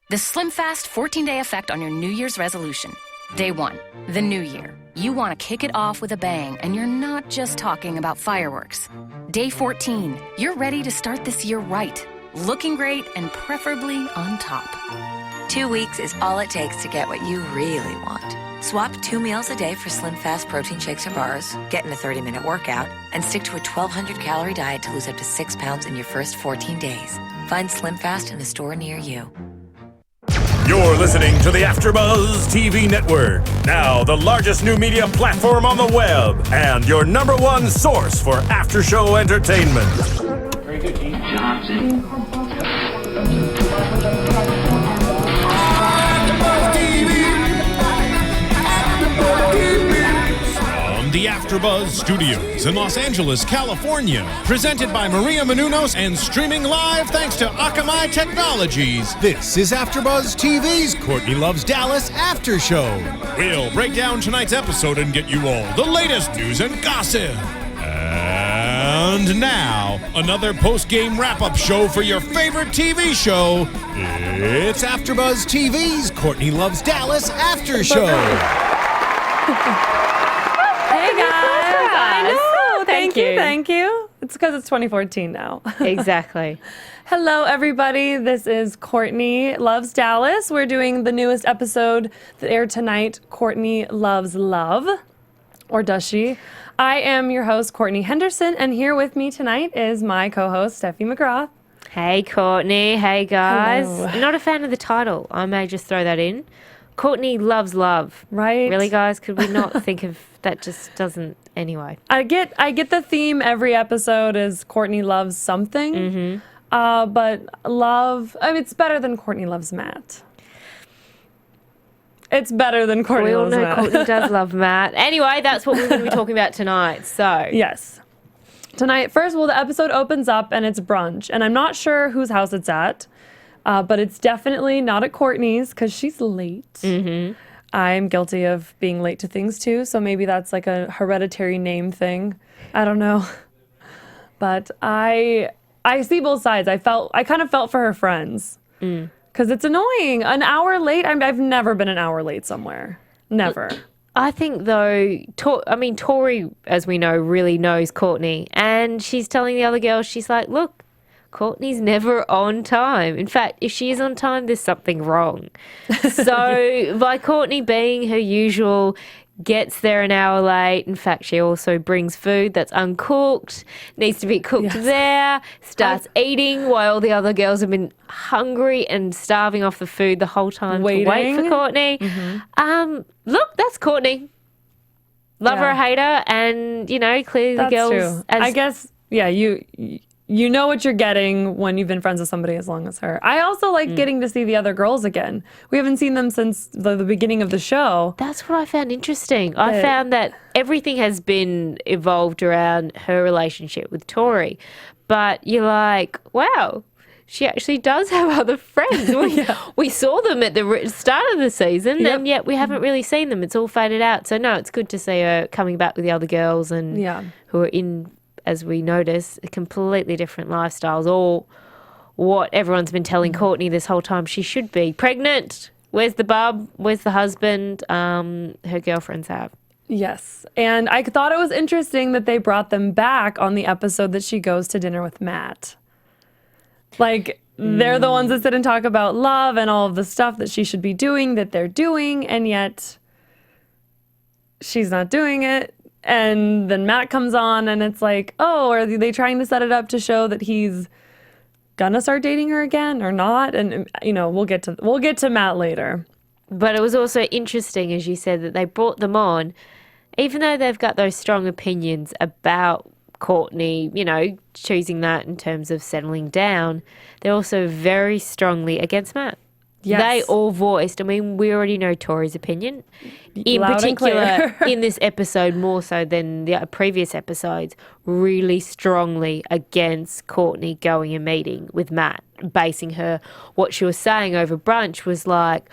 The Slim Fast 14-day effect on your New Year's resolution. Day 1, the new year. You want to kick it off with a bang, and you're not just talking about fireworks. Day 14, you're ready to start this year right, looking great and preferably on top. 2 weeks is all it takes to get what you really want. Swap 2 meals a day for Slim Fast protein shakes or bars, get in a 30-minute workout, and stick to a 1,200-calorie diet to lose up to 6 pounds in your first 14 days. Find Slim Fast in a store near you. You're listening to the AfterBuzz TV Network, now the largest new media platform on the web, and your number one source for after-show entertainment. Very good, Keith Johnson. The AfterBuzz Studios in Los Angeles, California. Presented by Maria Menounos and streaming live thanks to Akamai Technologies. This is AfterBuzz TV's Courtney Loves Dallas After Show. We'll break down tonight's episode and get you all the latest news and gossip. And now, another post-game wrap-up show for your favorite TV show. It's AfterBuzz TV's Courtney Loves Dallas After Show. Thank you. It's because it's 2014 now. Exactly. Hello, everybody. This is Courtney Loves Dallas. We're doing the newest episode that aired tonight, Courtney Loves Love. Or does she? I am your host, Courtney Henderson, and here with me tonight is my co-host, Stephanie McGrath. Hey, Courtney. Hey, guys. Hello. Not a fan of the title. I may just throw that in. Courtney Loves Love. Right. Really, guys? Could we not think of that? Just doesn't. Anyway. I get the theme every episode is Courtney loves something. Mm-hmm. But love, I mean, it's better than Courtney Loves Matt. It's better than Courtney We all Loves know Matt. Courtney does love Matt. Anyway, that's what we're going to be talking about tonight. So. Yes. Tonight, first of all, the episode opens up and it's brunch. And I'm not sure whose house it's at, but it's definitely not at Courtney's because she's late. Mm-hmm. I'm guilty of being late to things too, so maybe that's like a hereditary name thing. I don't know. But I see both sides. I kind of felt for her friends because it's annoying. An hour late. I've never been an hour late somewhere. Never. I think, though, Tori, as we know, really knows Courtney. And she's telling the other girls, she's like, look, Courtney's never on time. In fact, if she is on time, there's something wrong. So by Courtney being her usual, gets there an hour late. In fact, she also brings food that's uncooked, needs to be cooked there, starts eating while the other girls have been hungry and starving off the food the whole time to wait for Courtney. Mm-hmm. Look, that's Courtney. Love her or hate her, and, clearly the girls... True. I guess, you know what you're getting when you've been friends with somebody as long as her. I also like getting to see the other girls again. We haven't seen them since the beginning of the show. That's what I found interesting. I found that everything has been evolved around her relationship with Tori. But you're like, wow, she actually does have other friends. We saw them at the start of the season, and yet we haven't really seen them. It's all faded out. So, no, it's good to see her coming back with the other girls and who are in... as we notice, completely different lifestyles, or what everyone's been telling Courtney this whole time she should be. Pregnant. Where's the bub? Where's the husband? Her girlfriends have. Yes. And I thought it was interesting that they brought them back on the episode that she goes to dinner with Matt. Like, they're the ones that sit and talk about love and all of the stuff that she should be doing, that they're doing, and yet she's not doing it. And then Matt comes on and it's like, oh, are they trying to set it up to show that he's gonna start dating her again or not? And we'll get to Matt later. But it was also interesting, as you said, that they brought them on, even though they've got those strong opinions about Courtney, choosing that in terms of settling down, they're also very strongly against Matt. Yes. They all voiced, we already know Tori's opinion. In Loud particular, in this episode, more so than the previous episodes, really strongly against Courtney going and meeting with Matt, basing what she was saying over brunch was like,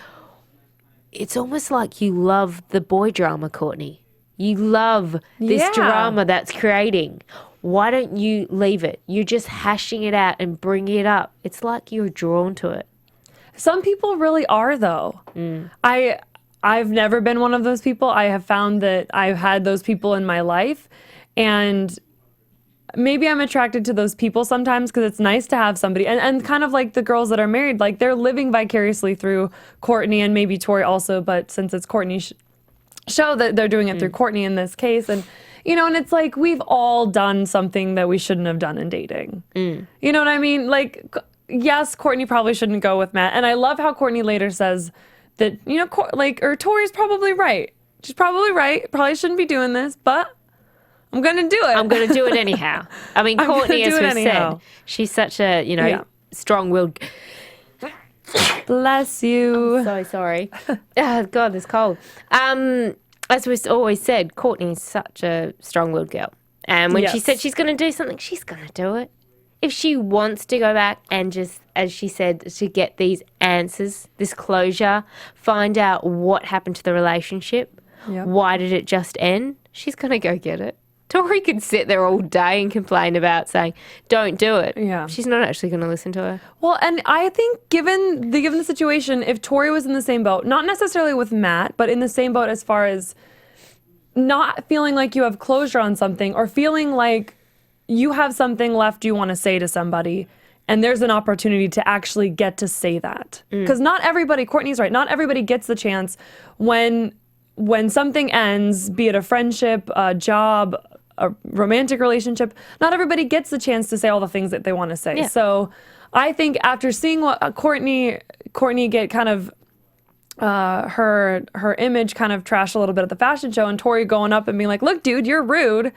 it's almost like you love the boy drama, Courtney. You love this drama that's creating. Why don't you leave it? You're just hashing it out and bringing it up. It's like you're drawn to it. Some people really are, though. I've never been one of those people. I have found that I've had those people in my life, and maybe I'm attracted to those people sometimes because it's nice to have somebody. And kind of like the girls that are married, like they're living vicariously through Courtney and maybe Tori also, but since it's Courtney's show, that they're doing it through Courtney in this case. And, you know, and it's like we've all done something that we shouldn't have done in dating. You know what I mean? Like, yes, Courtney probably shouldn't go with Matt. And I love how Courtney later says that, you know, or Tori's probably right. She's probably right. Probably shouldn't be doing this, but I'm going to do it. I'm going to do it anyhow. I mean, Courtney, as we said, she's such a, you know, Yeah. strong-willed. Bless you. I'm so sorry. Oh, God, it's cold. As we've always said, Courtney is such a strong-willed girl. And when she Yes. said she's going to do something, she's going to do it. If she wants to go back and just, as she said, to get these answers, this closure, find out what happened to the relationship, Yep. why did it just end, she's going to go get it. Tori could sit there all day and complain about saying, don't do it. Yeah. She's not actually going to listen to her. Well, and I think given the situation, if Tori was in the same boat, not necessarily with Matt, but in the same boat as far as not feeling like you have closure on something or feeling like you have something left you want to say to somebody and there's an opportunity to actually get to say that. Because not everybody, Courtney's right, not everybody gets the chance when something ends, be it a friendship, a job, a romantic relationship, not everybody gets the chance to say all the things that they want to say. Yeah. So I think after seeing what Courtney get kind of her image kind of trashed a little bit at the fashion show and Tori going up and being like, look, dude, you're rude.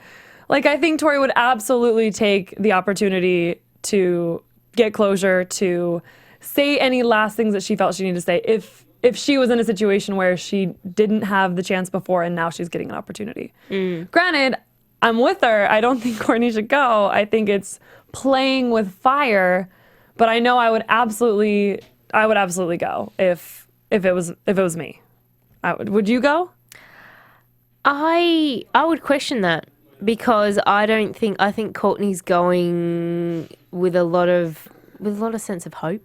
Like, I think Tori would absolutely take the opportunity to get closure, to say any last things that she felt she needed to say if she was in a situation where she didn't have the chance before and now she's getting an opportunity. Granted, I'm with her. I don't think Courtney should go. I think it's playing with fire, but I know I would absolutely go if it was me. Would you go? I would question that because I think Courtney's going with a lot of sense of hope.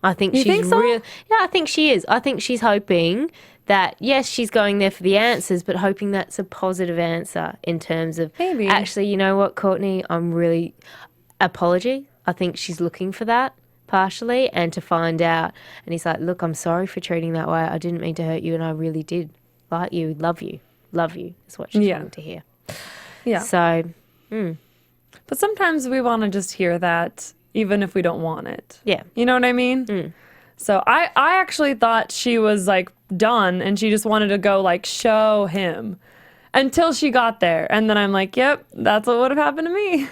I think You she's think so? real. Yeah, I think she is. I think she's hoping that yes, she's going there for the answers, but hoping that's a positive answer in terms of Maybe. actually, you know what, Courtney, I'm really apology. I think she's looking for that partially and to find out. And he's like, look, I'm sorry for treating that way. I didn't mean to hurt you, and I really did like you, love you is what she's wanting to hear. Yeah. So, But sometimes we want to just hear that even if we don't want it. yeah. You know what I mean? So I actually thought she was like done and she just wanted to go like show him until she got there. And then I'm like, yep, that's what would have happened to me.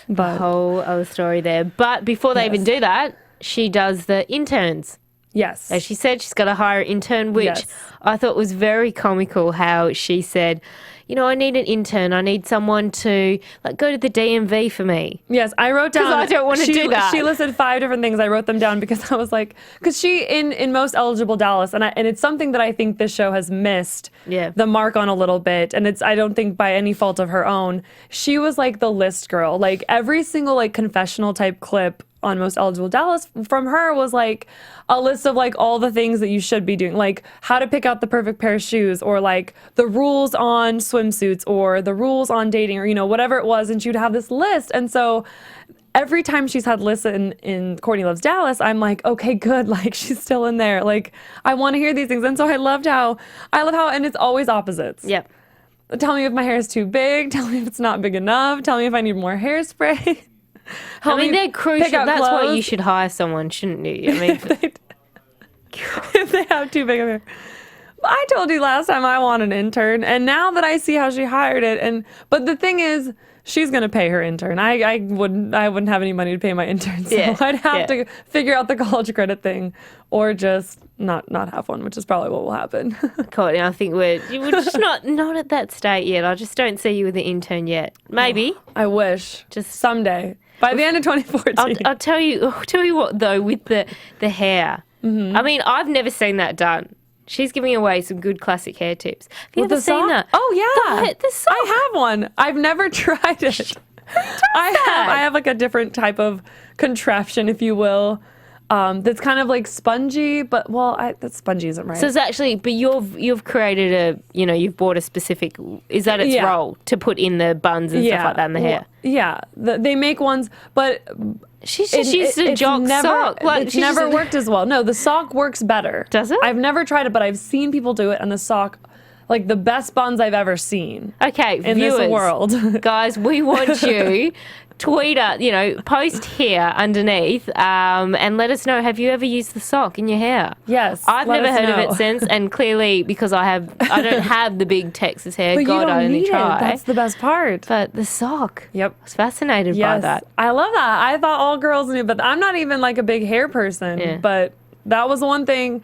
But Whole other story there. But before they even Yes. do that, she does the interns. yes. As she said, she's got to hire an intern, which Yes. I thought was very comical how she said, you know, I need an intern. I need someone to like go to the DMV for me. Yes, I wrote down. 'Cause I don't wanna do that. She listed 5 different things. I wrote them down because I was like, because she in Most Eligible Dallas, and it's something that I think this show has missed the mark on a little bit, and I don't think by any fault of her own. She was like the list girl. Like every single like confessional type clip on Most Eligible Dallas from her was like a list of like all the things that you should be doing, like how to pick out the perfect pair of shoes, or like the rules on swimsuits, or the rules on dating, or you know whatever it was, and she would have this list. And so every time she's had lists in Courtney Loves Dallas, I'm like, okay, good, like she's still in there, like I want to hear these things. And so I love how and it's always opposites. Yep. Tell me if my hair is too big, tell me if it's not big enough, tell me if I need more hairspray. I mean, they're crucial. out That's why you clothes. should hire someone, shouldn't you? I mean, If they have too big of hair. I told you last time I want an intern, and now that I see how she hired it, but the thing is, she's gonna pay her intern. I wouldn't have any money to pay my intern, so Yeah, I'd have yeah. to figure out the college credit thing, or just not have one, which is probably what will happen. Courtney, I think we're just not at that state yet. I just don't see you with the intern yet. Maybe. I wish, just someday, by the end of 2014. I'll tell you what though, with the hair. Mm-hmm. I mean, I've never seen that done. She's giving away some good classic hair tips. Have you With ever the seen sock? that? Oh yeah, The sock. I have one. I've never tried it. I have like a different type of contraption, if you will. that's kind of like spongy, but that spongy isn't right. So it's actually, but you've created you've bought a specific, is that its role to put in the buns and stuff like that in the hair? Yeah, they make ones, but she's just used a jock sock. Like, it's never worked as well. No, the sock works better. Does it? I've never tried it, but I've seen people do it, and the sock, like the best buns I've ever seen. Okay, in viewers, this world, guys, we want you. Tweet us, post here underneath, and let us know, have you ever used the sock in your hair? Yes. I've never heard of it since, and clearly because I don't have the big Texas hair. But God, I only try. That's the best part. But the sock. Yep. I was fascinated by that. I love that. I thought all girls knew, but I'm not even like a big hair person. Yeah. But that was one thing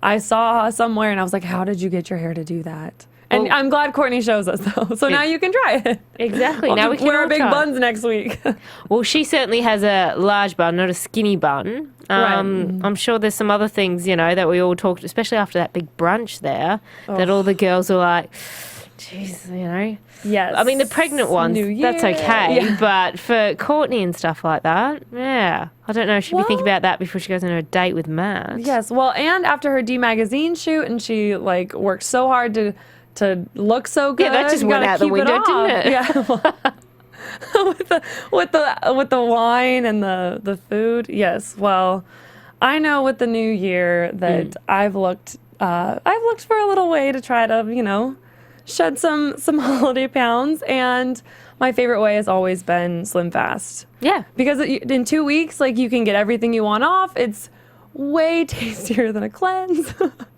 I saw somewhere, and I was like, how did you get your hair to do that? And Well, I'm glad Courtney shows us, though. So now you can try it. Exactly. We'll Now we can wear all our big try. buns next week. Well, she certainly has a large bun, not a skinny bun. Right. I'm sure there's some other things, that we all talked, especially after that big brunch there, that all the girls were like, geez, Yes. I mean, the pregnant ones, New that's Year. okay. Yeah. But for Courtney and stuff like that, yeah. I don't know. She'd be thinking about that before she goes on a date with Matt. Yes. Well, and after her D Magazine shoot, and she worked so hard to look so good. Yeah, that just you went gotta out the keep window, didn't it? Yeah. with the wine and the food. Yes. Well, I know with the new year that I've looked for a little way to try to, shed some holiday pounds, and my favorite way has always been Slim Fast. Yeah. Because in 2 weeks, you can get everything you want off. It's way tastier than a cleanse.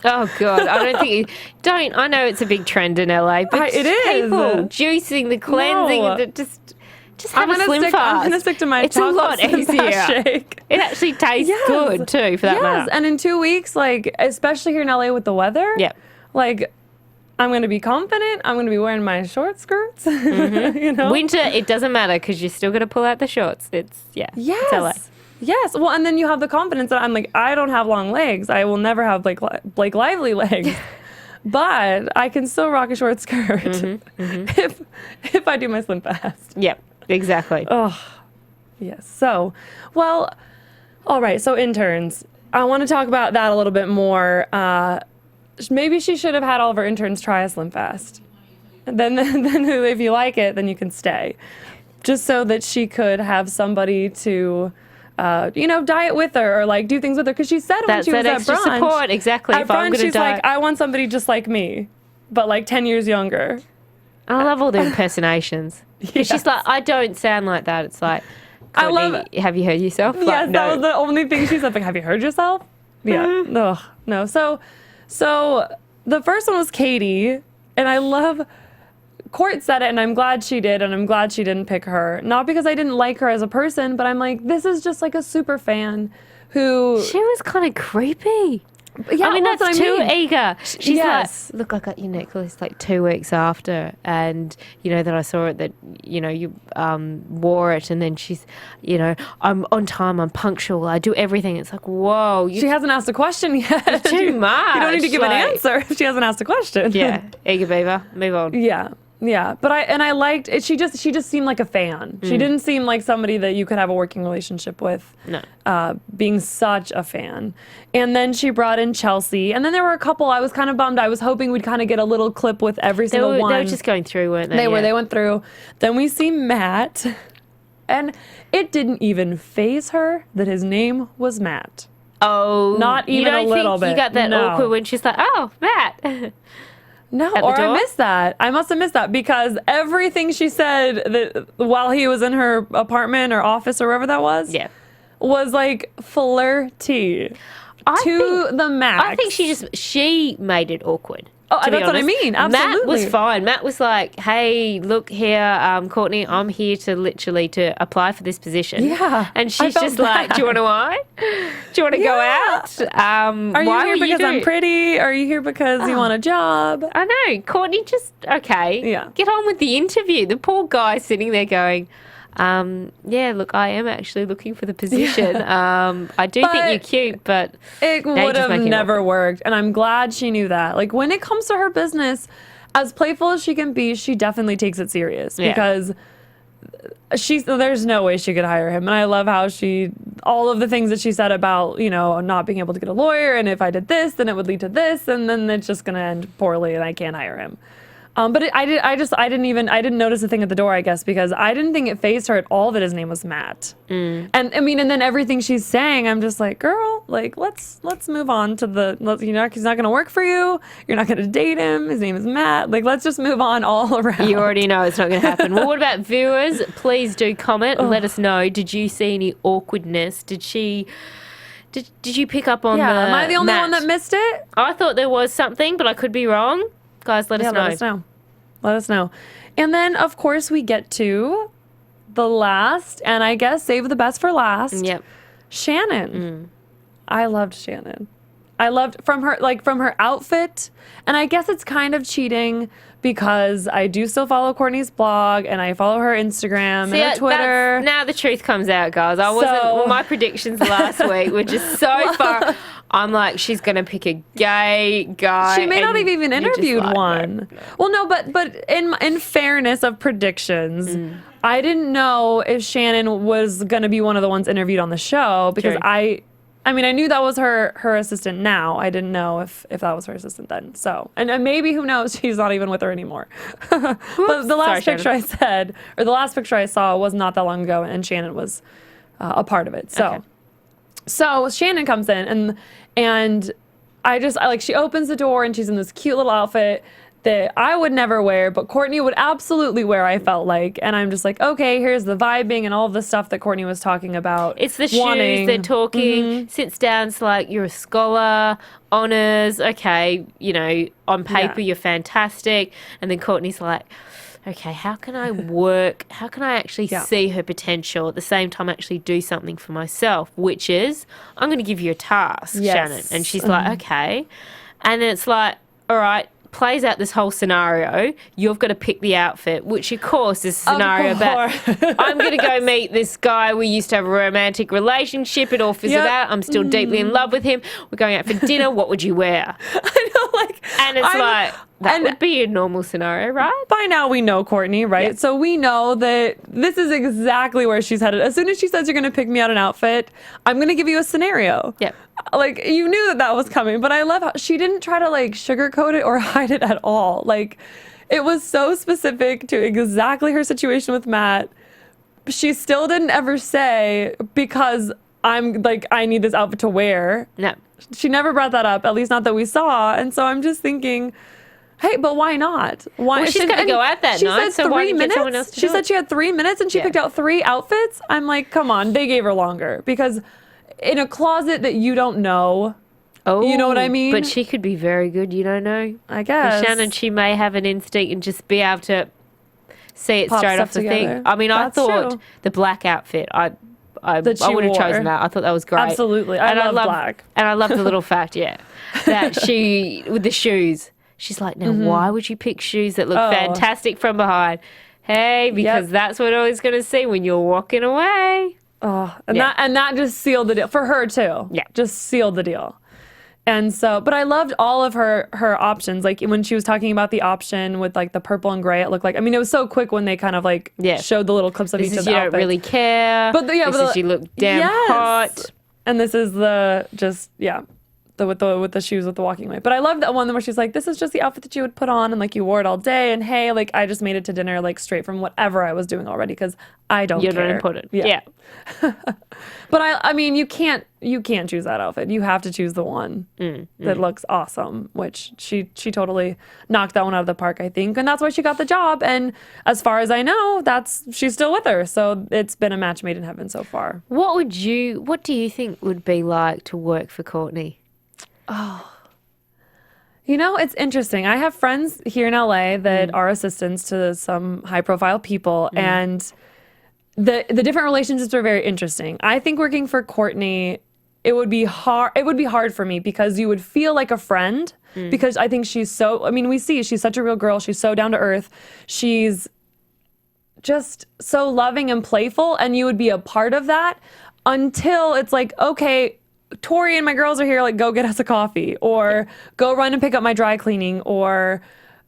Oh God, I I know it's a big trend in LA, but It is. people juicing the cleansing No. and just have a Slim I'm Fast. gonna stick to my It's a chocolate lot Slim Fast easier. shake. It actually tastes Yes. good too, for that Yes, matter. and in 2 weeks, especially here in LA with the weather, Yep. I'm gonna be confident. I'm gonna be wearing my short skirts. Winter, it doesn't matter because you're still gonna pull out the shorts. It's It's LA. Yes. Well, and then you have the confidence that I'm I don't have long legs. I will never have Blake Lively legs. But I can still rock a short skirt if I do my Slim Fast. Yep, exactly. Oh, yes. So, well, all right. So interns, I want to talk about that a little bit more. Maybe she should have had all of her interns try a Slim Fast. And then if you like it, then you can stay. Just so that she could have somebody to, diet with her or do things with her. Because she said when That's she was that at extra brunch, support, exactly. At If I'm brunch, gonna she's diet. I want somebody just like me, but 10 years younger. I love all the impersonations. 'Cause she's like, I don't sound like that. It's like, I Courtney, love have you heard yourself? Yes, No. that was the only thing she said. Have you heard yourself? Yeah. Ugh, no. So the first one was Katie, and I love. Court said it, and I'm glad she did, and I'm glad she didn't pick her. Not because I didn't like her as a person, but I'm this is just a super fan who. She was kind of creepy. Yeah, I mean, that's what too eager. She's Yes. like, look, I got your necklace 2 weeks after, and that I saw it, that you wore it, and then she's, I'm on time, I'm punctual, I do everything. It's like, whoa, She hasn't asked a question yet. too much. You don't need to give an answer if she hasn't asked a question. Yeah, eager beaver, move on. Yeah, but I liked it. She just seemed like a fan. She didn't seem like somebody that you could have a working relationship with. No. Being such a fan. And then she brought in Chelsea, and then there were a couple. I was kind of bummed. I was hoping we'd kind of get a little clip with every single one. They were just going through, weren't they? They were. They went through. Then we see Matt, and it didn't even faze her that his name was Matt. Oh, Not even a little bit. You got that No. awkward when she's like, "Oh, Matt." No, At the or I door? missed that. I must have missed that because everything she said that while he was in her apartment or office or wherever that was, was flirty to the max. I think she made it awkward. Oh, to be that's what I honest. mean. Matt Absolutely. was fine. Matt was like, "Hey, look here, Courtney. I'm here to apply for this position." Yeah, and I she's felt just like, bad. "Do you want to why? Do you want to go out? Are you why here were because I'm doing-" pretty? Are you here because you want a job? I know. Courtney just okay. Yeah. Get on with the interview. The poor guy sitting there going, yeah, look, I am actually looking for the position. I do think you're cute, but it now you're would just have making it never awkward. worked. And I'm glad she knew that. When it comes to her business, as playful as she can be, she definitely takes it serious Yeah. because there's no way she could hire him. And I love how she all of the things that she said about, not being able to get a lawyer, and if I did this, then it would lead to this, and then it's just going to end poorly and I can't hire him. But I didn't notice a thing at the door, I guess, because I didn't think it fazed her at all that his name was Matt. And and then everything she's saying, I'm just like, girl, like, let's move on to he's not going to work for you. You're not going to date him. His name is Matt. Like, let's just move on all around. You already know it's not going to happen. Well, what about viewers? Please do comment and let us know. Did you see any awkwardness? Did you pick up on am I the only one that missed it? I thought there was something, but I could be wrong. Guys, let us know. Let us know. And then, of course, we get to the last, and I guess save the best for last. Yep. Shannon. I loved Shannon. I loved from her outfit, and I guess it's kind of cheating because I do still follow Courtney's blog and I follow her Instagram and her Twitter. Now the truth comes out, guys. My predictions last week were just so far. I'm like, she's gonna pick a gay guy. She may not have even interviewed one. No. Well, no, but in fairness of predictions, I didn't know if Shannon was gonna be one of the ones interviewed on the show because I knew that was her assistant now. I didn't know if that was her assistant then. So, and maybe, who knows, she's not even with her anymore. But the last picture the last picture I saw was not that long ago, and Shannon was a part of it. So Shannon comes in, and she opens the door, and she's in this cute little outfit that I would never wear, but Courtney would absolutely wear, I felt like. And I'm just like, okay, here's the vibing and all of the stuff that Courtney was talking about. It's the shoes, they're talking, sits down, it's like, you're a scholar, honors, okay, on paper you're fantastic. And then Courtney's like, okay, how can I work? How can I actually see her potential at the same time actually do something for myself? Which is, I'm going to give you a task, Shannon. And she's like, okay. And then it's like, all right, plays out this whole scenario. You've got to pick the outfit, which of course is a scenario about I'm going to go meet this guy. We used to have a romantic relationship. It all fizzled out. I'm still deeply in love with him. We're going out for dinner. What would you wear? I know, and it's that would be a normal scenario, right? By now we know Courtney, right? Yeah. So we know that this is exactly where she's headed. As soon as she says you're going to pick me out an outfit, I'm going to give you a scenario. Yeah. Like, you knew that was coming, but I love how she didn't try to sugarcoat it or hide it at all. Like, it was so specific to exactly her situation with Matt. She still didn't ever say, because I need this outfit to wear. No. She never brought that up, at least not that we saw. And so I'm just thinking, hey, but why not? Why? Well, she's got to go out that night, so why not get someone else to do it? She said she had 3 minutes and she picked out 3 outfits. I'm like, come on, they gave her longer. Because in a closet that you don't know, you know what I mean? But she could be very good, you don't know. I guess. Shannon, she may have an instinct and just be able to see it straight off the thing. I mean, I thought the black outfit, I would have chosen that. I thought that was great. Absolutely. I love black. And I love the little fact, that she, with the shoes, she's like, now why would you pick shoes that look fantastic from behind? Hey, because that's what I was going to see when you're walking away. Oh, and that just sealed the deal. For her, too. Yeah. Just sealed the deal. And so, but I loved all of her options. Like, when she was talking about the option with, the purple and gray, it looked like, it was so quick when they kind of, showed the little clips of each of the outfits. You don't really care. But this is you look damn hot. And this is with the shoes with the walking away. But I love that one where she's like, this is just the outfit that you would put on, and you wore it all day, and hey, I just made it to dinner straight from whatever I was doing already, because I don't care. You don't put it. Yeah. But you can't choose that outfit. You have to choose the one that looks awesome, which she totally knocked that one out of the park, I think. And that's why she got the job. And as far as I know, she's still with her. So it's been a match made in heaven so far. What do you think would be like to work for Courtney? Oh, it's interesting. I have friends here in LA that are assistants to some high profile people, and the different relationships are very interesting. I think working for Courtney, it would be hard. It would be hard for me because you would feel like a friend, because I think she's so, we see she's such a real girl. She's so down to earth. She's just so loving and playful, and you would be a part of that until it's like, okay, Tori and my girls are here, go get us a coffee, or go run and pick up my dry cleaning, or,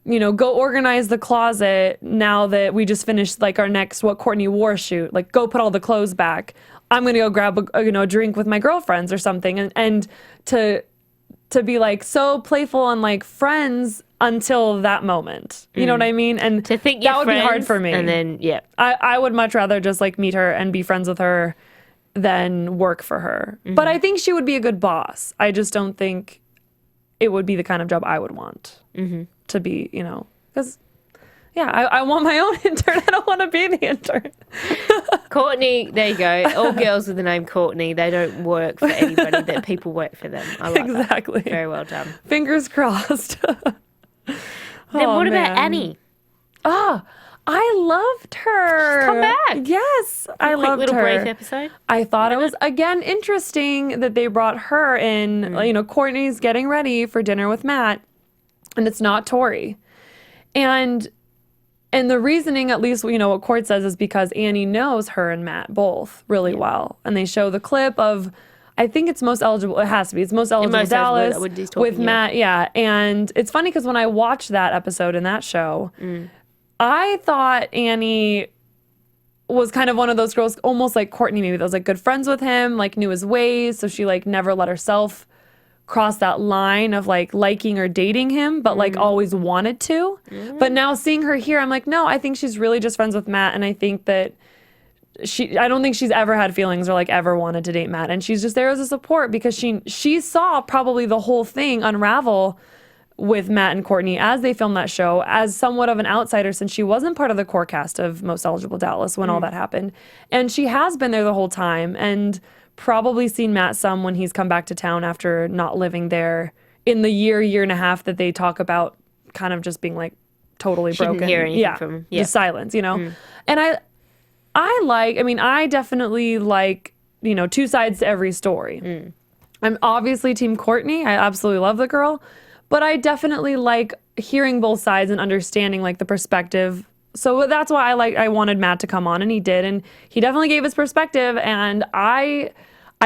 go organize the closet now that we just finished our next What Courtney Wore shoot, go put all the clothes back. I'm going to go grab a drink with my girlfriends or something. And to be like so playful and like friends until that moment. You know what I mean? And To think that you're would be hard friends, for me. and then, I would much rather just like meet her and be friends with her than work for her. But I think she would be a good boss. I just don't think it would be the kind of job I would want to be, because I want my own intern. I don't want to be the intern. Courtney, there you go. All girls with the name Courtney, they don't work for anybody, that people work for them. I like Exactly. that. Very well done. Fingers crossed. Then what about Annie? Oh, I loved her. Come back. Yes, I Quick loved little her. brief episode. I thought it was, again, interesting that they brought her in. Courtney's getting ready for dinner with Matt, and it's not Tori. And the reasoning, at least, what Court says, is because Annie knows her and Matt both really well. And they show the clip of, I think it's Most Eligible. It has to be. It's Most Eligible Dallas with Matt. Yeah. And it's funny because when I watched that episode in that show, I thought Annie was kind of one of those girls, almost like Courtney maybe, that was like good friends with him, like knew his ways. So she like never let herself cross that line of like liking or dating him, but like always wanted to. But now seeing her here, I'm like, no, I think she's really just friends with Matt. And I think that I don't think she's ever had feelings or like ever wanted to date Matt. And she's just there as a support because she saw probably the whole thing unravel with Matt and Courtney as they filmed that show as somewhat of an outsider, since she wasn't part of the core cast of Most Eligible Dallas when all that happened. And she has been there the whole time and probably seen Matt some when he's come back to town after not living there in the year and a half that they talk about kind of just being like totally broken. Didn't hear anything from him. Just silence, And I definitely like, two sides to every story. I'm obviously team Courtney. I absolutely love the girl, but I definitely like hearing both sides and understanding like the perspective. So that's why I wanted Matt to come on, and he did, and he definitely gave his perspective. And I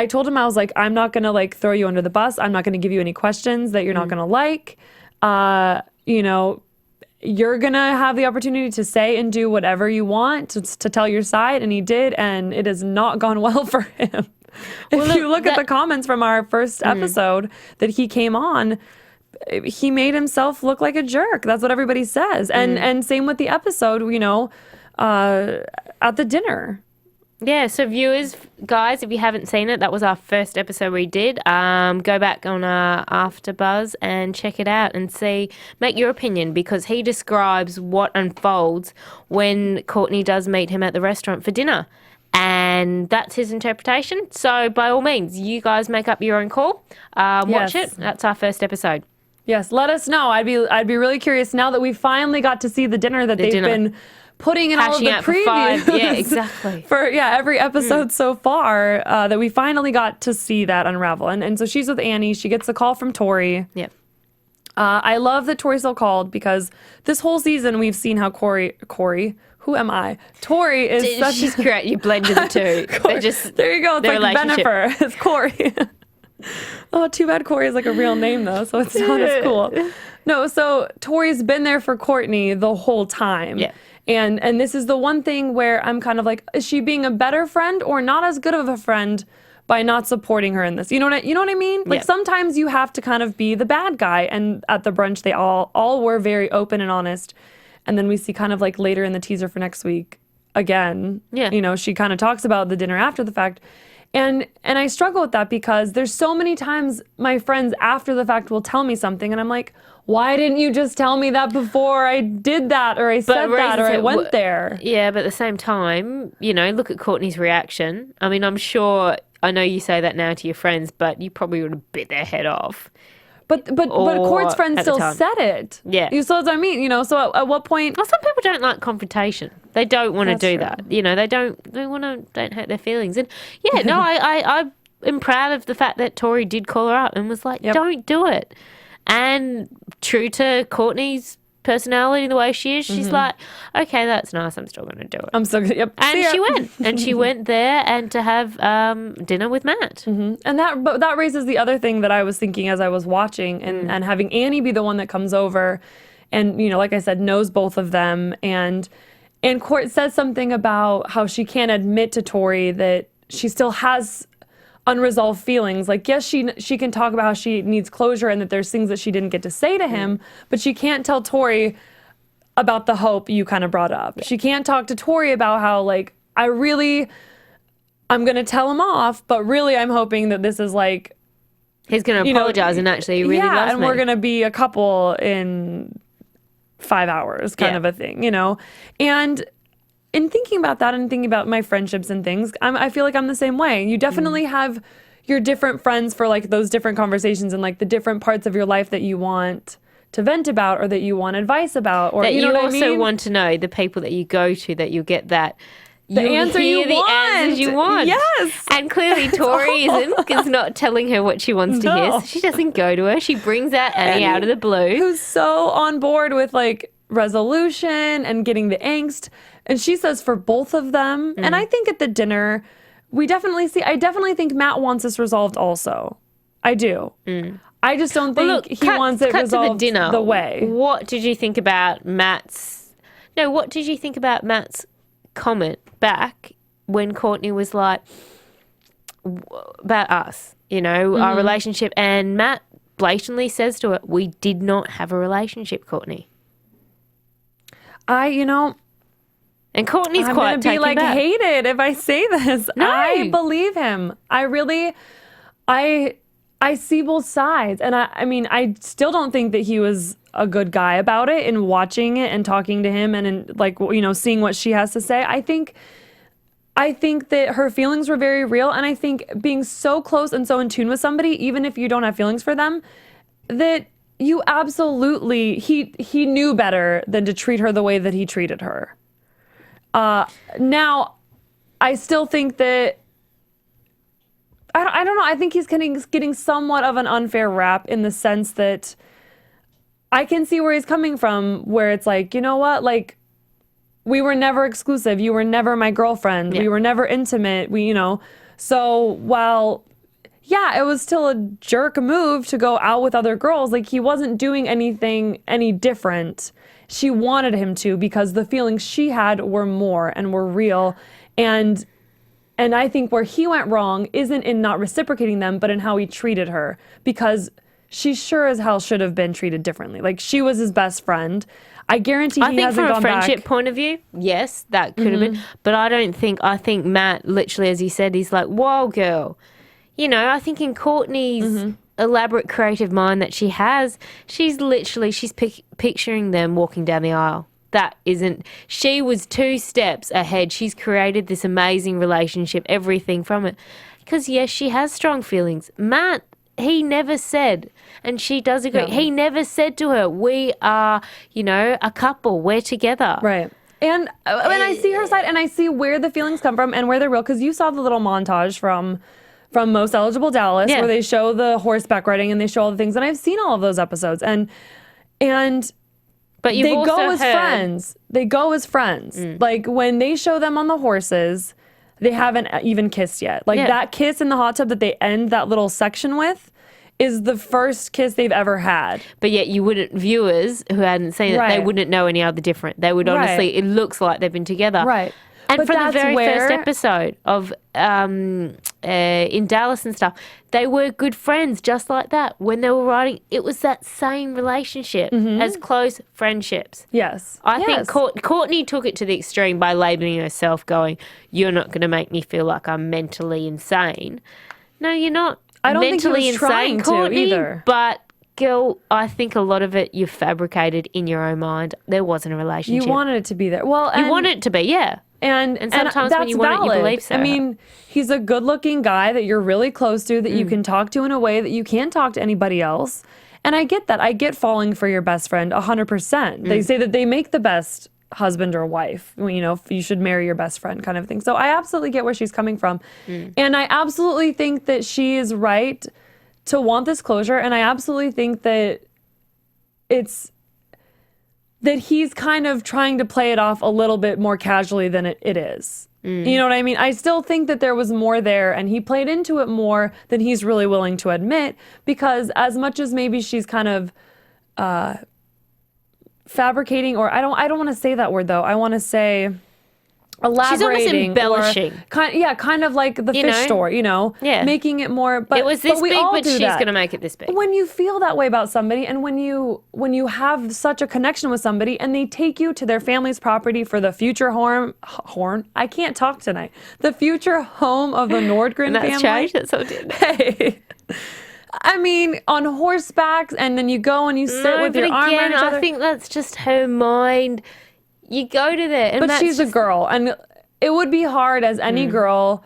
told him, I was like, I'm not gonna like throw you under the bus. I'm not gonna give you any questions that you're not gonna like. You're gonna have the opportunity to say and do whatever you want to tell your side, and he did, and it has not gone well for him. If you look at the comments from our first episode that he came on, he made himself look like a jerk. That's what everybody says. And same with the episode, at the dinner. Yeah, so viewers, guys, if you haven't seen it, that was our first episode we did. Go back on our AfterBuzz and check it out and make your opinion, because he describes what unfolds when Courtney does meet him at the restaurant for dinner. And that's his interpretation. So by all means, you guys make up your own call. Watch it. That's our first episod. Yes, let us know. I'd be really curious now that we finally got to see the dinner that they've been putting in all of the previews. Yeah, exactly. For every episode so far, that we finally got to see that unravel. And so she's with Annie. She gets a call from Tori. Yep. I love that Tori's still called, because this whole season we've seen how Corey, who am I? Tori is such She's correct. You blended the two. There you go. It's like relationship. Bennifer. It's Corey. Oh, too bad Corey is like a real name though, so it's not as cool. No, so Tori's been there for Courtney the whole time. Yeah. And this is the one thing where I'm kind of like, is she being a better friend or not as good of a friend by not supporting her in this? You know what I mean? Like sometimes you have to kind of be the bad guy. And at the brunch, they all were very open and honest. And then we see kind of like later in the teaser for next week again. Yeah. She kind of talks about the dinner after the fact. And I struggle with that because there's so many times my friends after the fact will tell me something and I'm like, why didn't you just tell me that before I did that or I said that or I went there? Yeah, but at the same time, look at Courtney's reaction. I mean, I'm sure, I know you say that now to your friends, but you probably would have bit their head off. But Court's friend still said it. Yeah. You saw what I mean? So at what point? Well, some people don't like confrontation. They don't want to do that. They don't hurt their feelings. And yeah, no, I am proud of the fact that Tori did call her up and was like, don't do it. And true to Courtney's personality, the way she is, she's like, okay, that's nice. I'm still going to do it. I'm still going to, yep. And she went. And she went there and to have dinner with Matt. Mm-hmm. And that raises the other thing that I was thinking as I was watching and having Annie be the one that comes over and, like I said, knows both of them. And Court says something about how she can't admit to Tori that she still has unresolved feelings. Like, yes, she can talk about how she needs closure and that there's things that she didn't get to say to him, but she can't tell Tori about the hope you kind of brought up. She can't talk to Tori about how, like, I'm going to tell him off, but really I'm hoping that this is like, he's going to apologize and actually really loves and me. we're going to be a couple in 5 hours kind of a thing, you know? And in thinking about that and thinking about my friendships and things, I feel like I'm the same way. You definitely have your different friends for like those different conversations and like the different parts of your life that you want to vent about or that you want advice about, or that you know what I mean? also want to know the people that you go to, that you get that the answers you want. Yes. And clearly Tori is not telling her what she wants to hear. So she doesn't go to her. She brings out Annie out of the blue. Who's so on board with like resolution and getting the angst. And she says for both of them. And I think at the dinner, I definitely think Matt wants this resolved also. I do. I just don't think he wants it resolved to the dinner. The way. What did you think about Matt's comment back when Courtney was like, about us, you know, our relationship, and Matt blatantly says to her, we did not have a relationship, Courtney. And Courtney's I'm quite gonna be taken like back. hated if I say this. No. I believe him. I see both sides, and I mean, I still don't think that he was a good guy about it. In watching it and talking to him, and in like, you know, seeing what she has to say, I think that her feelings were very real, and I think being so close and so in tune with somebody, even if you don't have feelings for them, that you absolutely he knew better than to treat her the way that he treated her. Now, I still think that I don't know. I think he's getting somewhat of an unfair rap in the sense that I can see where he's coming from, where it's like, you know what, like, we were never exclusive. You were never my girlfriend. Yeah. We were never intimate. So while, yeah, it was still a jerk move to go out with other girls, like, he wasn't doing anything any different. She wanted him to, because the feelings she had were more and were real. And I think where he went wrong isn't in not reciprocating them, but in how he treated her, because she sure as hell should have been treated differently. Like, she was his best friend. I guarantee he hasn't gone back. I think from a friendship point of view, yes, that could have been. But I think Matt, literally, as he said, he's like, whoa, girl. You know, I think in Courtney's elaborate creative mind that she has, she's picturing them walking down the aisle. She was 2 steps ahead. She's created this amazing relationship, everything from it. Because, yes, she has strong feelings. Matt, he never said, and she does agree, he never said to her, we are, you know, a couple, we're together. Right. And I see her side, and I see where the feelings come from and where they're real, because you saw the little montage from Most Eligible Dallas, where they show the horseback riding and they show all the things, and I've seen all of those episodes, and but they go as friends. They go as friends. Like, when they show them on the horses, they haven't even kissed yet. Like, that kiss in the hot tub that they end that little section with is the first kiss they've ever had. But yet viewers who hadn't seen it, they wouldn't know any other different. They would honestly, it looks like they've been together. Right. And from the very first episode of in Dallas and stuff, they were good friends just like that. When they were writing, it was that same relationship as close friendships. Yes. I think Courtney took it to the extreme by labeling herself, going, you're not going to make me feel like I'm mentally insane. No, you're not. I don't mentally think he was trying insane, Courtney, to either. But girl, I think a lot of it you fabricated in your own mind. There wasn't a relationship. You wanted it to be there. Well, you wanted it to be, yeah. And sometimes that's when you want valid. it, you believe so. I mean, he's a good-looking guy that you're really close to, that you can talk to in a way that you can't talk to anybody else. And I get that. I get falling for your best friend 100%. They say that they make the best husband or wife. You know, you should marry your best friend kind of thing. So I absolutely get where she's coming from. And I absolutely think that she is right to want this closure. And I absolutely think that that he's kind of trying to play it off a little bit more casually than it is. You know what I mean? I still think that there was more there, and he played into it more than he's really willing to admit, because as much as maybe she's kind of fabricating, or I don't want to say that word though. I want to say elaborating. embellishing. Kind of like the fish store, making it more. But it was this we big, all but do she's that. going to make it this big. When you feel that way about somebody, and when you have such a connection with somebody, and they take you to their family's property for the future I can't talk tonight. The future home of the Nordgren and that's family. changed. That's all it did. Hey. I mean, on horseback, and then you go and you sit with your arm around each other. I think that's just her mind. You go to there, and but she's a girl, and it would be hard as any girl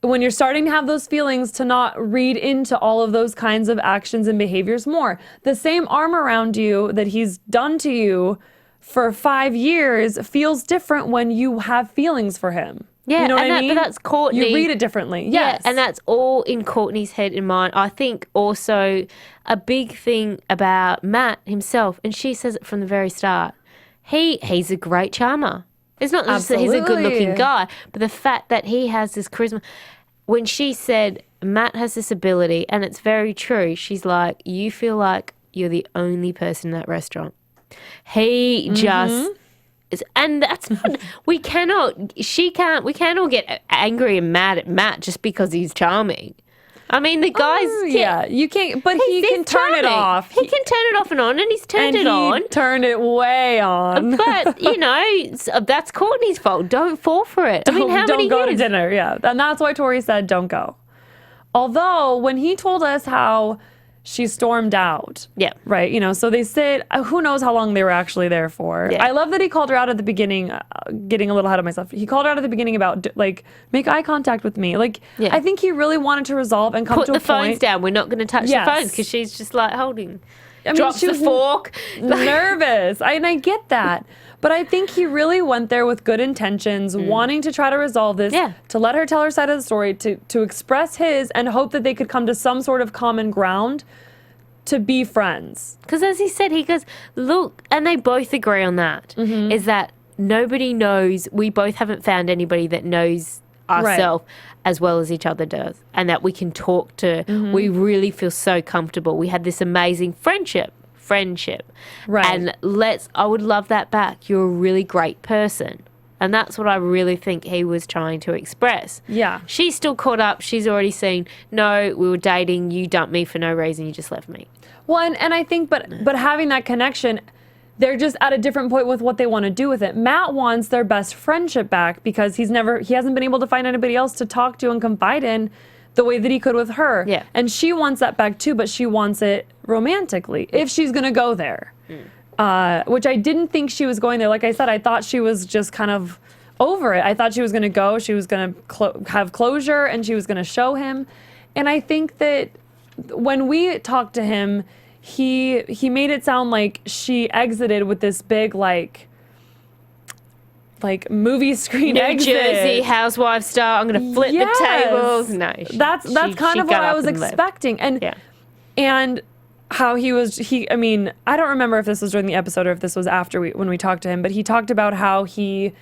when you're starting to have those feelings to not read into all of those kinds of actions and behaviors more. The same arm around you that he's done to you for 5 years feels different when you have feelings for him. Yeah, you know what I mean? But that's Courtney. You read it differently. Yes. Yeah, and that's all in Courtney's head and mind. I think also a big thing about Matt himself, and she says it from the very start, he's a great charmer. It's not just that he's a good-looking guy, but the fact that he has this charisma. When she said Matt has this ability, and it's very true, she's like, you feel like you're the only person in that restaurant. He just... And that's not, we can't all get angry and mad at Matt just because he's charming. I mean, the guy's... you can't, but he can turn it off. He can turn it off and on, and he's turned it on. And he turned it way on. But, that's Courtney's fault. Don't fall for it. Don't go to dinner, yeah. And that's why Tori said don't go. Although, when he told us how she stormed out. Yeah. Right. So they sit, who knows how long they were actually there for. Yeah. I love that he called her out at the beginning, getting a little ahead of myself. He called her out at the beginning about, make eye contact with me. I think he really wanted to resolve and come to a point. Put the phones down. We're not going to touch the phones because she's just holding. Drops the fork. Nervous. And I get that. But I think he really went there with good intentions, wanting to try to resolve this, to let her tell her side of the story, to express his, and hope that they could come to some sort of common ground to be friends. Because as he said, he goes, look, and they both agree on that, is that nobody knows, we both haven't found anybody that knows ourselves as well as each other does, and that we can talk to, we really feel so comfortable. We had this amazing friendship. Right. And I would love that back. You're a really great person. And that's what I really think he was trying to express. Yeah. She's still caught up. She's already seen, no, we were dating. You dumped me for no reason. You just left me. Well, and I think, but having that connection, they're just at a different point with what they want to do with it. Matt wants their best friendship back because he hasn't been able to find anybody else to talk to and confide in the way that he could with her. Yeah. And she wants that back too, but she wants it romantically, if she's going to go there. Which I didn't think she was going there. Like I said, I thought she was just kind of over it. I thought she was going to go, she was going to have closure, and she was going to show him. And I think that when we talked to him, he made it sound like she exited with this big, like movie screen exit. New Jersey housewife style. I'm going to flip the tables. No, that's kind of what I was expecting. And how I mean, I don't remember if this was during the episode or if this was after when we talked to him, but he talked about how he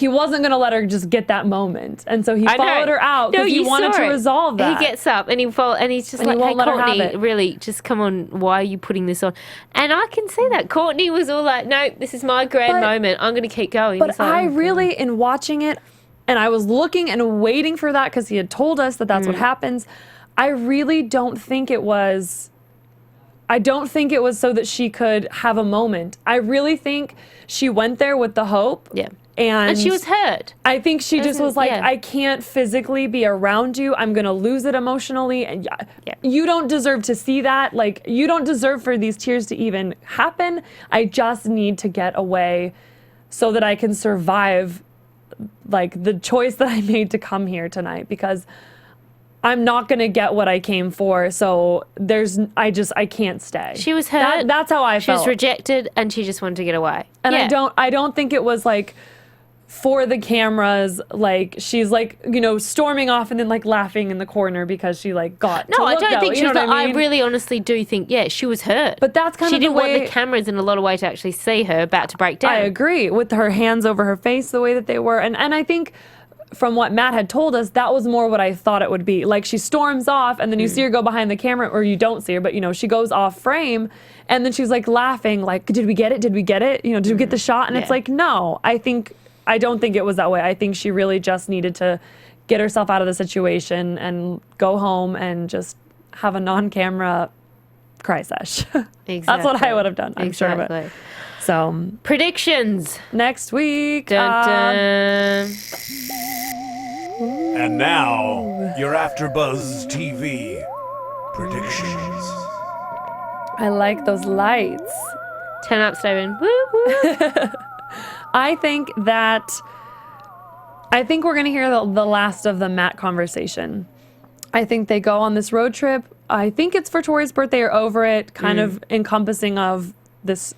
wasn't going to let her just get that moment. And so he followed her out because he wanted to resolve that. He gets up and he's just like, hey, Courtney, really, just come on, why are you putting this on? And I can see that. Courtney was all like, no, this is my grand moment. I'm going to keep going. But I really, in watching it, and I was looking and waiting for that because he had told us that that's what happens, I really don't think it was... so that she could have a moment. I really think she went there with the hope. Yeah. And she was hurt. I think she just was like, I can't physically be around you. I'm going to lose it emotionally. And you don't deserve to see that. You don't deserve for these tears to even happen. I just need to get away so that I can survive, the choice that I made to come here tonight, because I'm not going to get what I came for, so I can't stay. She was hurt. That's how I felt. She was rejected, and she just wanted to get away. And I don't think it was for the cameras, she's storming off and then laughing in the corner because she got no, to I look don't out, think she was. I really honestly do think she was hurt. But that's kind she of the didn't way want the cameras in a lot of way to actually see her about to break down. I agree with her hands over her face the way that they were, and I think from what Matt had told us, that was more what I thought it would be. She storms off, and then you see her go behind the camera, or you don't see her, but she goes off frame, and then she's laughing, did we get it? Did we get it? Did we get the shot? And it's no. I think I don't think it was that way. I think she really just needed to get herself out of the situation and go home and just have a non-camera cry sesh. Exactly. That's what I would have done, I'm sure of it. So, predictions next week. dun, dun. And now, your AfterBuzz TV predictions. I like those lights. Turn up, Steven. Woo, woo. I think we're going to hear the last of the Matt conversation. I think they go on this road trip. I think it's for Tori's birthday or over it, kind of encompassing of this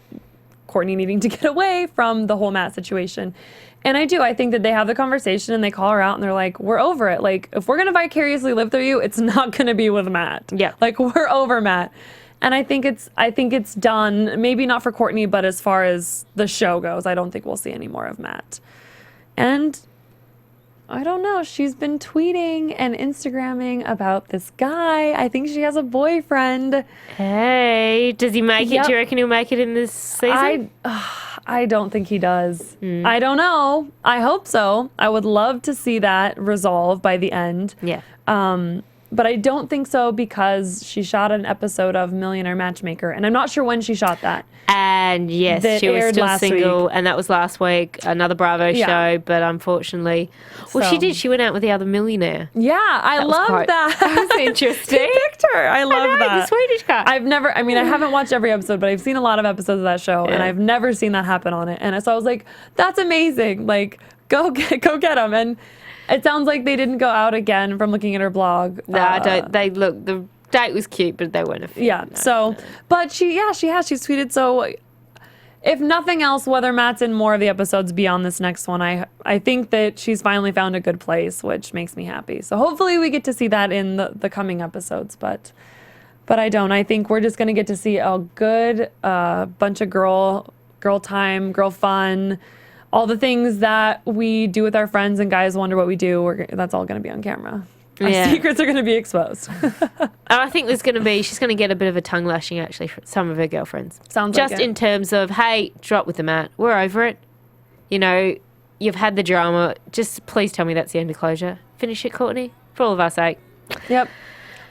Courtney needing to get away from the whole Matt situation. And I think that they have the conversation and they call her out and they're like, we're over it. Like, if we're going to vicariously live through you, it's not going to be with Matt. Yeah. Like, we're over Matt. And I think it's done, maybe not for Courtney, but as far as the show goes, I don't think we'll see any more of Matt. And I don't know, she's been tweeting and Instagramming about this guy. I think she has a boyfriend. Hey, does he make it? Do you reckon he'll make it in this season? I don't think he does. I don't know. I hope so. I would love to see that resolve by the end. Yeah. But I don't think so because she shot an episode of Millionaire Matchmaker, and I'm not sure when she shot that. And yes, That she was aired still last single, week. and that was last week, another Bravo show, but unfortunately, well, So- she did. She went out with the other millionaire. Yeah, I was love quite- that. that was interesting. He picked her. I love know, that. the Swedish guy. I haven't watched every episode, but I've seen a lot of episodes of that show, and Yeah. I've never seen that happen on it. And so I was like, that's amazing. Like, go get him. And it sounds like they didn't go out again from looking at her blog. No, I don't. They look. The date was cute, but they weren't a fit. Yeah. No, So, no. but she has. She's tweeted. So, if nothing else, whether Matt's in more of the episodes beyond this next one, I think that she's finally found a good place, which makes me happy. So hopefully we get to see that in the coming episodes. But I don't. I think we're just gonna get to see a good bunch of girl time, girl fun. All the things that we do with our friends and guys wonder what we do, that's all going to be on camera. Our secrets are going to be exposed. I think she's going to get a bit of a tongue lashing actually from some of her girlfriends. Sounds like just it. in terms of, hey, drop with the Matt. We're over it. You know, you've had the drama. Just please tell me that's the end of closure. Finish it, Courtney, for all of our sake. Yep.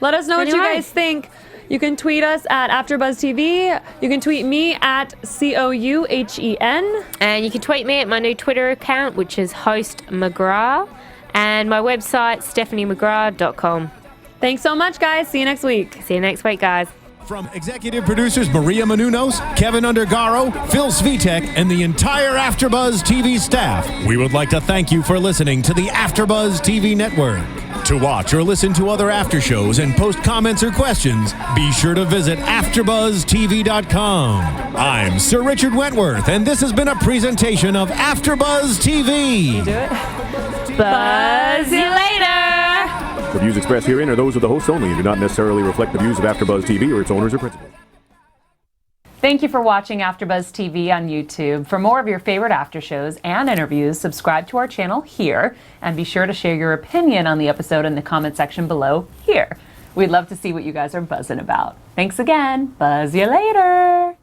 Let us know what you Anyway. guys think. You can tweet us at AfterBuzzTV. You can tweet me at COUHEN. And you can tweet me at my new Twitter account, which is host McGrath, and my website, StephanieMcGrath.com. Thanks so much, guys. See you next week. See you next week, guys. From executive producers Maria Menounos, Kevin Undergaro, Phil Svitek, and the entire AfterBuzz TV staff, we would like to thank you for listening to the AfterBuzz TV network. To watch or listen to other after shows and post comments or questions, be sure to visit AfterBuzzTV.com. I'm Sir Richard Wentworth, and this has been a presentation of AfterBuzz TV. Do it. Buzz you later. The views expressed herein are those of the hosts only and do not necessarily reflect the views of AfterBuzz TV or its owners or principals. Thank you for watching AfterBuzz TV on YouTube. For more of your favorite after shows and interviews, subscribe to our channel here, and be sure to share your opinion on the episode in the comment section below here. We'd love to see what you guys are buzzing about. Thanks again. Buzz you later.